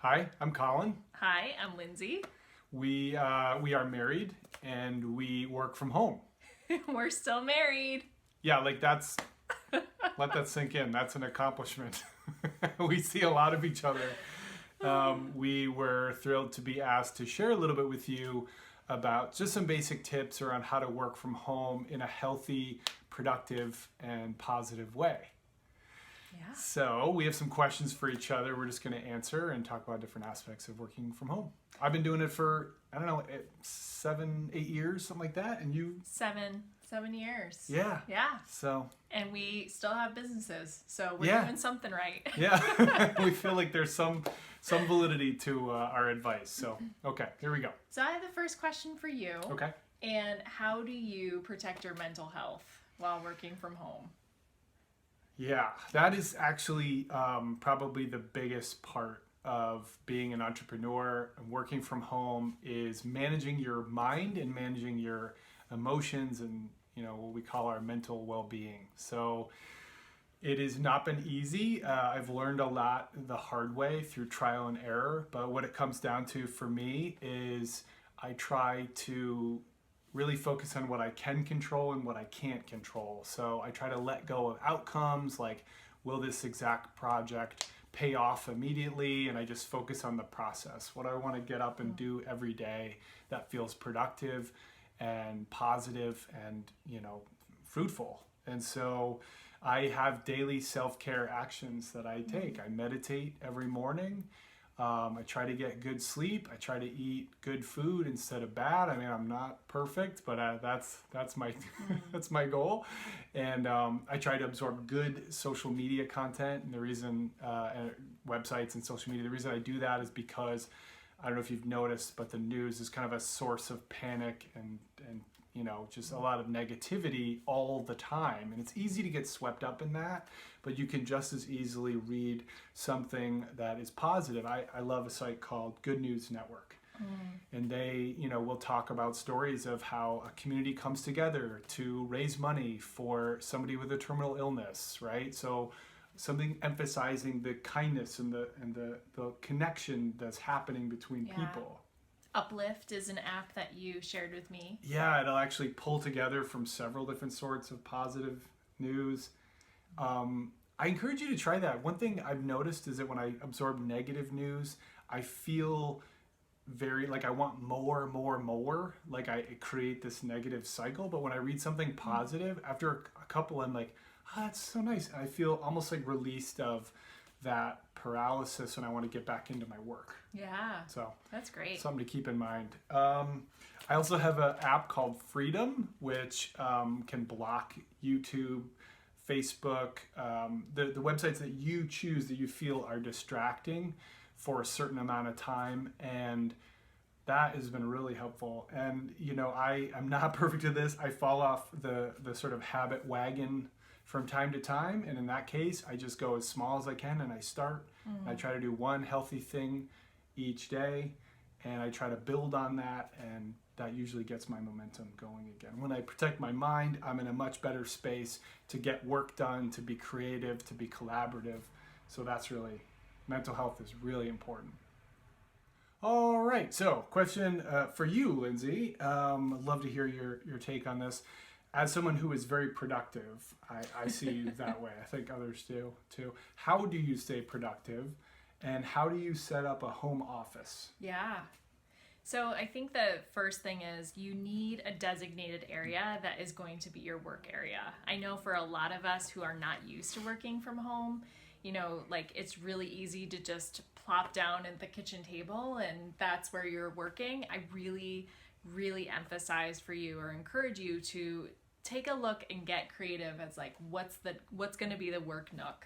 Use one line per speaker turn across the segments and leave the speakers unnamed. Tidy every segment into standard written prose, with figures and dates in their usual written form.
Hi, I'm Colin.
Hi, I'm Lindsay.
We are married and we work from home.
We're still married.
Yeah, like that's let that sink in. That's an accomplishment. We see a lot of each other. We were thrilled to be asked to share a little bit with you about just some basic tips around how to work from home in a healthy, productive, and positive way.
Yeah.
So we have some questions for each other. We're just going to answer and talk about different aspects of working from home. I've been doing it for, I don't know, 7, 8 years, something like that. And you?
7 years.
Yeah.
Yeah.
So.
And we still have businesses, so we're
Yeah.
doing something right.
Yeah. We feel like there's some validity to our advice. So, okay, here we go.
So I have the first question for you.
Okay.
And how do you protect your mental health while working from home?
Yeah, that is actually probably the biggest part of being an entrepreneur and working from home is managing your mind and managing your emotions and what we call our mental well-being. So it has not been easy. I've learned a lot the hard way through trial and error, but what it comes down to for me is I try to really focus on what I can control and what I can't control. So I try to let go of outcomes like, will this exact project pay off immediately? And I just focus on the process. What I want to get up and do every day that feels productive and positive and, fruitful. And so I have daily self-care actions that I take. I meditate every morning. I try to get good sleep. I try to eat good food instead of bad. I mean, I'm not perfect, but that's my that's my goal. And I try to absorb good social media content. And the reason websites and social media, the reason I do that is because I don't know if you've noticed, but the news is kind of a source of panic and just a lot of negativity all the time. And it's easy to get swept up in that, but you can just as easily read something that is positive. I love a site called Good News Network. And they, will talk about stories of how a community comes together to raise money for somebody with a terminal illness, right? So something emphasizing the kindness and the connection that's happening between people.
Uplift is an app that you shared with me.
Yeah, it'll actually pull together from several different sorts of positive news. I encourage you to try that. One thing I've noticed is that when I absorb negative news, I feel very like I want more. Like I create this negative cycle. But when I read something positive, after a couple, I'm like, oh, that's so nice. And I feel almost like released of that paralysis and I want to get back into my work.
Yeah.
So
that's great.
Something to keep in mind. I also have an app called Freedom, which can block YouTube, Facebook, the websites that you choose that you feel are distracting for a certain amount of time. And that has been really helpful. And, I'm not perfect at this. I fall off the sort of habit wagon from time to time. And in that case, I just go as small as I can and I start. I try to do one healthy thing each day and I try to build on that, and that usually gets my momentum going again. When I protect my mind, I'm in a much better space to get work done, to be creative, to be collaborative. So that's really, mental health is really important. All right, so question for you, Lindsay. I'd love to hear your take on this. As someone who is very productive, I see you that way. I think others do too. How do you stay productive? And how do you set up a home office?
Yeah. So I think the first thing is you need a designated area that is going to be your work area. I know for a lot of us who are not used to working from home, like it's really easy to just plop down at the kitchen table and that's where you're working. I really emphasize for you or encourage you to take a look and get creative as like what's going to be the work nook.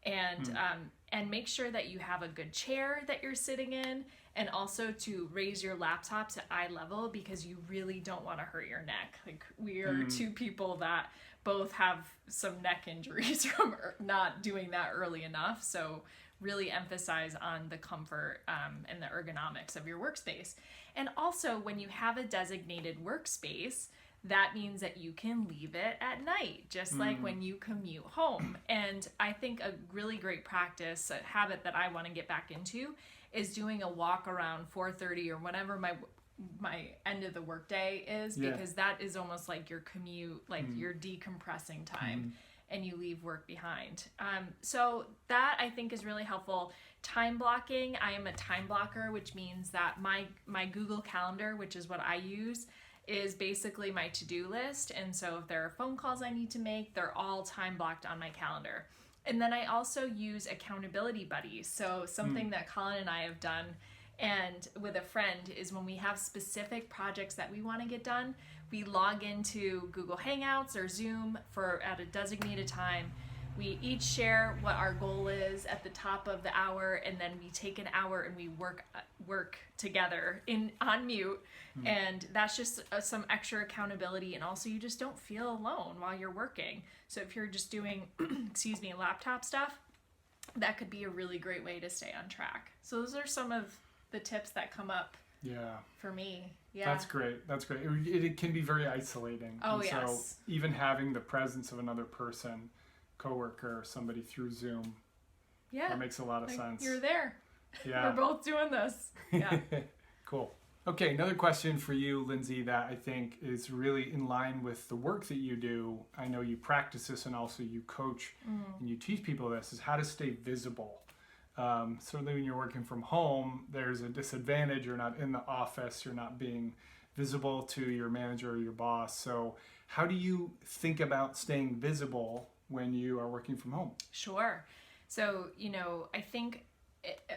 And make sure that you have a good chair that you're sitting in, and also to raise your laptop to eye level because you really don't want to hurt your neck. Like we are two people that both have some neck injuries from not doing that early enough. So really emphasize on the comfort and the ergonomics of your workspace. And also when you have a designated workspace, that means that you can leave it at night, just like when you commute home. And I think a really great practice, a habit that I want to get back into, is doing a walk around 4:30 or whenever my end of the workday is, because that is almost like your commute, like your decompressing time, and you leave work behind. So that I think is really helpful. Time blocking, I am a time blocker, which means that my Google Calendar, which is what I use, is basically my to-do list. And so if there are phone calls I need to make, they're all time blocked on my calendar. And then I also use accountability buddies. So something that Colin and I have done and with a friend is when we have specific projects that we want to get done, we log into Google Hangouts or Zoom at a designated time. We each share what our goal is at the top of the hour, and then we take an hour and we work together on mute. And that's just some extra accountability, and also you just don't feel alone while you're working. So if you're just doing laptop stuff, that could be a really great way to stay on track. So those are some of the tips that come up for me. Yeah,
that's great. It can be very isolating.
Oh,
and
yes.
So even having the presence of another person, coworker, somebody through Zoom, that makes a lot of sense.
You're there.
Yeah.
We're both doing this. Yeah.
Cool. Okay, another question for you, Lindsay, that I think is really in line with the work that you do. I know you practice this and also you coach and you teach people this, is how to stay visible. Certainly when you're working from home, there's a disadvantage. You're not in the office. You're not being visible to your manager or your boss. So how do you think about staying visible when you are working from home?
Sure. So, I think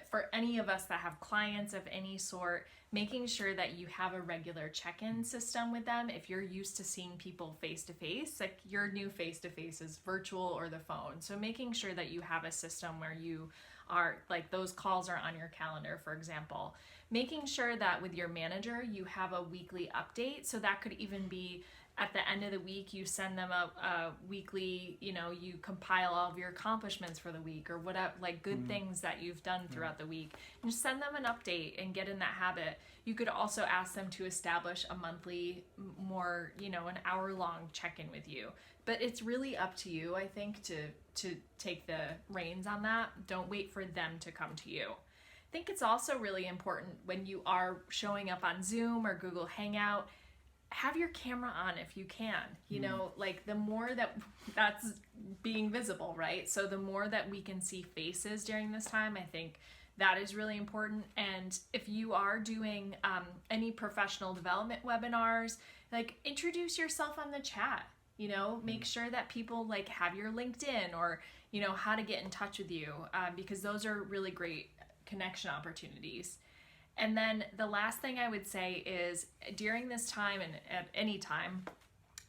for any of us that have clients of any sort, making sure that you have a regular check-in system with them. If you're used to seeing people face-to-face, like your new face-to-face is virtual or the phone. So making sure that you have a system where you are, like those calls are on your calendar, for example. Making sure that with your manager, you have a weekly update. So that could even be at the end of the week, you send them a weekly, you compile all of your accomplishments for the week or whatever, like good things that you've done throughout the week. And just send them an update and get in that habit. You could also ask them to establish a monthly, more, an hour-long check-in with you. But it's really up to you, I think, to take the reins on that. Don't wait for them to come to you. I think it's also really important when you are showing up on Zoom or Google Hangout, have your camera on if you can, like the more that's being visible, right? So the more that we can see faces during this time, I think that is really important. And if you are doing any professional development webinars, like introduce yourself on the chat, make sure that people like have your LinkedIn or, how to get in touch with you, because those are really great connection opportunities. And then the last thing I would say is during this time and at any time,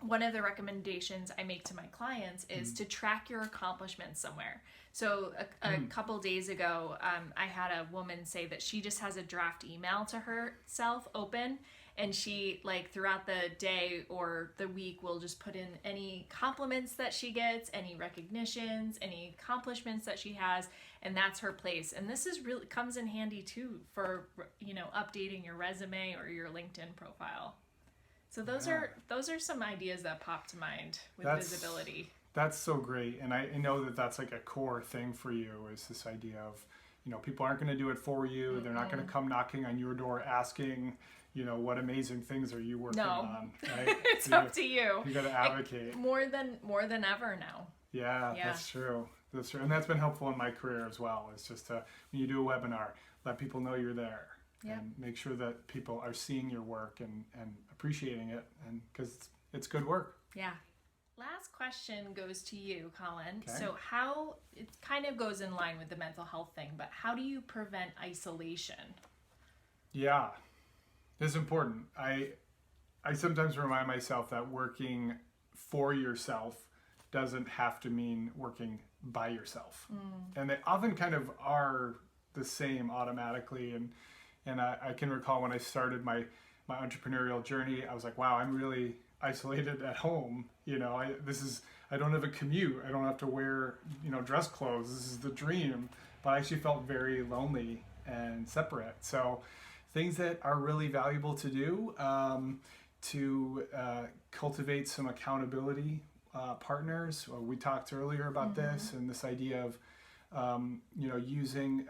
one of the recommendations I make to my clients is to track your accomplishments somewhere. So a couple days ago, I had a woman say that she just has a draft email to herself open, and she like throughout the day or the week will just put in any compliments that she gets, any recognitions, any accomplishments that she has, and that's her place. And this is really comes in handy too for updating your resume or your LinkedIn profile. So those are some ideas that pop to mind with visibility.
That's so great, and I know that that's like a core thing for you, is this idea of people aren't going to do it for you. They're not going to come knocking on your door asking what amazing things are you working on, right?
It's so up to you.
You got to advocate
more than ever now.
Yeah, that's true. And that's been helpful in my career as well. It's just when you do a webinar, let people know you're there and make sure that people are seeing your work and appreciating it, and because it's good work.
Yeah. Last question goes to you, Colin.
Okay.
So how, it kind of goes in line with the mental health thing, but how do you prevent isolation?
Yeah, it's important. I sometimes remind myself that working for yourself doesn't have to mean working by yourself. And they often kind of are the same automatically. And I can recall when I started my entrepreneurial journey, I was like, wow, I'm really isolated at home. I don't have a commute. I don't have to wear, dress clothes. This is the dream. But I actually felt very lonely and separate. So things that are really valuable to do, to cultivate some accountability partners. We talked earlier about this and this idea of using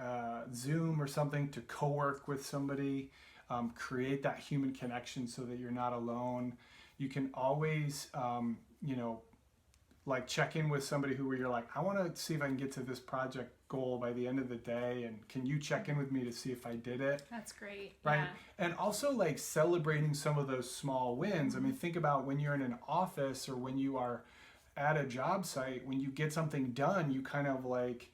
Zoom or something to co-work with somebody, create that human connection so that you're not alone. You can always, like check in with somebody where you're like, I want to see if I can get to this project goal by the end of the day, and can you check in with me to see if I did it?
That's great.
Right.
Yeah.
And also like celebrating some of those small wins. I mean, think about when you're in an office or when you are at a job site, when you get something done, you kind of like,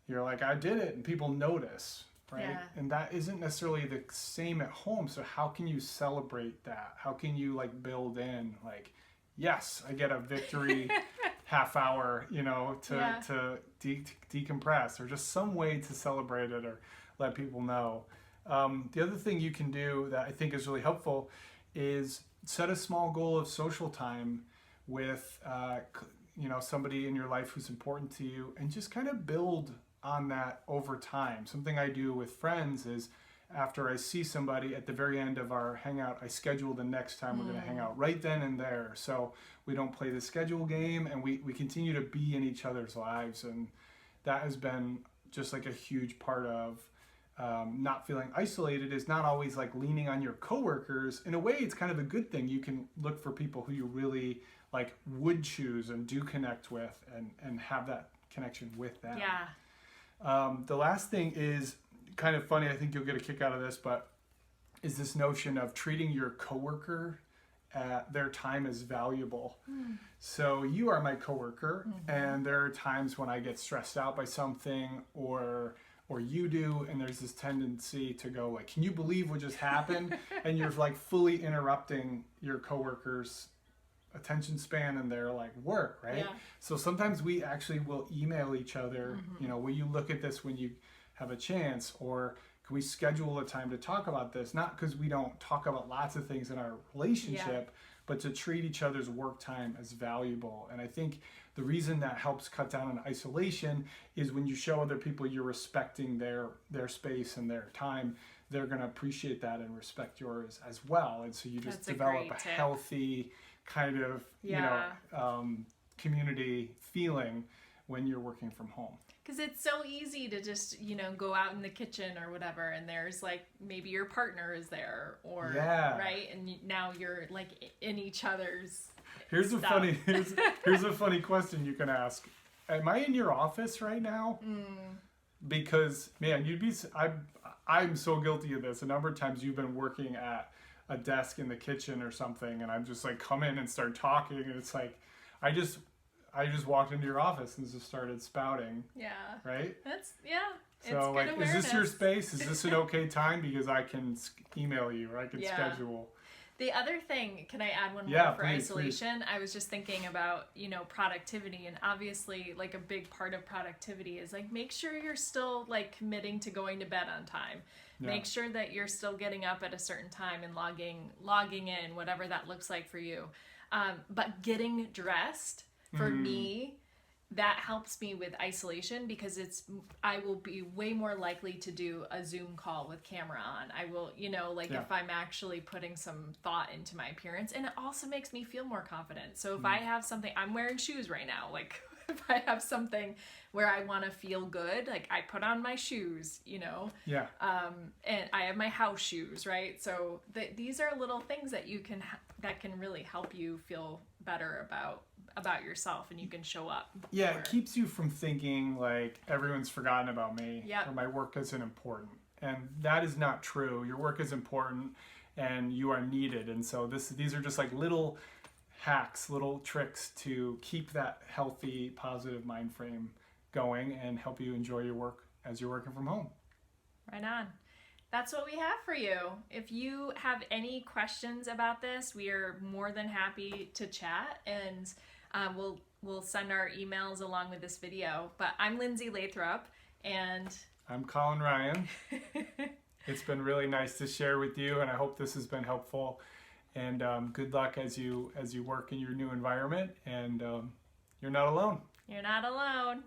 you're like, I did it, and people notice, right?
Yeah.
And that isn't necessarily the same at home. So how can you celebrate that? How can you like build in like, yes, I get a victory half hour, to decompress, or just some way to celebrate it or let people know. The other thing you can do that I think is really helpful is set a small goal of social time with, somebody in your life who's important to you, and just kind of build on that over time. Something I do with friends is after I see somebody at the very end of our hangout, I schedule the next time we're going to hang out right then and there. So we don't play the schedule game, and we continue to be in each other's lives. And that has been just like a huge part of not feeling isolated, is not always like leaning on your coworkers. In a way, it's kind of a good thing. You can look for people who you really like would choose and do connect with, and have that connection with them.
Yeah.
The last thing is kind of funny. I think you'll get a kick out of this, but is this notion of treating your coworker their time as valuable. So you are my coworker, and there are times when I get stressed out by something, or you do, and there's this tendency to go like, can you believe what just happened? And you're like fully interrupting your coworker's attention span and their like work, right?
Yeah.
So sometimes we actually will email each other, will you look at this when you have a chance, or can we schedule a time to talk about this? Not because we don't talk about lots of things in our relationship, but to treat each other's work time as valuable. And I think the reason that helps cut down on isolation is when you show other people you're respecting their space and their time, they're going to appreciate that and respect yours as well. And so you just develop a healthy kind of community feeling when you're working from home.
Because it's so easy to just, go out in the kitchen or whatever, and there's like, maybe your partner is there, or, right? And now you're like in each other's
Here's
stuff.
Here's a funny question you can ask. Am I in your office right now? Because, man, I'm so guilty of this. A number of times you've been working at a desk in the kitchen or something, and I'm just like come in and start talking, and it's like, I just walked into your office and just started spouting. Yeah. Right?
That's,
So, like,
awareness.
is this your space? Is this an okay time? Because I can email you, or I can schedule.
The other thing, can I add one more for isolation?
Please.
I was just thinking about, productivity, and obviously like a big part of productivity is like, make sure you're still like committing to going to bed on time. Yeah. Make sure that you're still getting up at a certain time and logging in, whatever that looks like for you. But getting dressed, for me, that helps me with isolation, because I will be way more likely to do a Zoom call with camera on. I will, if I'm actually putting some thought into my appearance, and it also makes me feel more confident. So if I have something, I'm wearing shoes right now, like if I have something where I want to feel good, like I put on my shoes, and I have my house shoes, right? So these are little things that you can that can really help you feel better about yourself, and you can show up.
Yeah, it keeps you from thinking like everyone's forgotten about me, or my work isn't important. And that is not true. Your work is important and you are needed. And so these are just like little hacks, little tricks to keep that healthy, positive mind frame going and help you enjoy your work as you're working from home. Right
on. That's what we have for you. If you have any questions about this, we are more than happy to chat, and we'll send our emails along with this video. But I'm Lindsay Lathrop, and
I'm Colin Ryan. It's been really nice to share with you, and I hope this has been helpful. And good luck as you work in your new environment. And you're not alone.
You're not alone.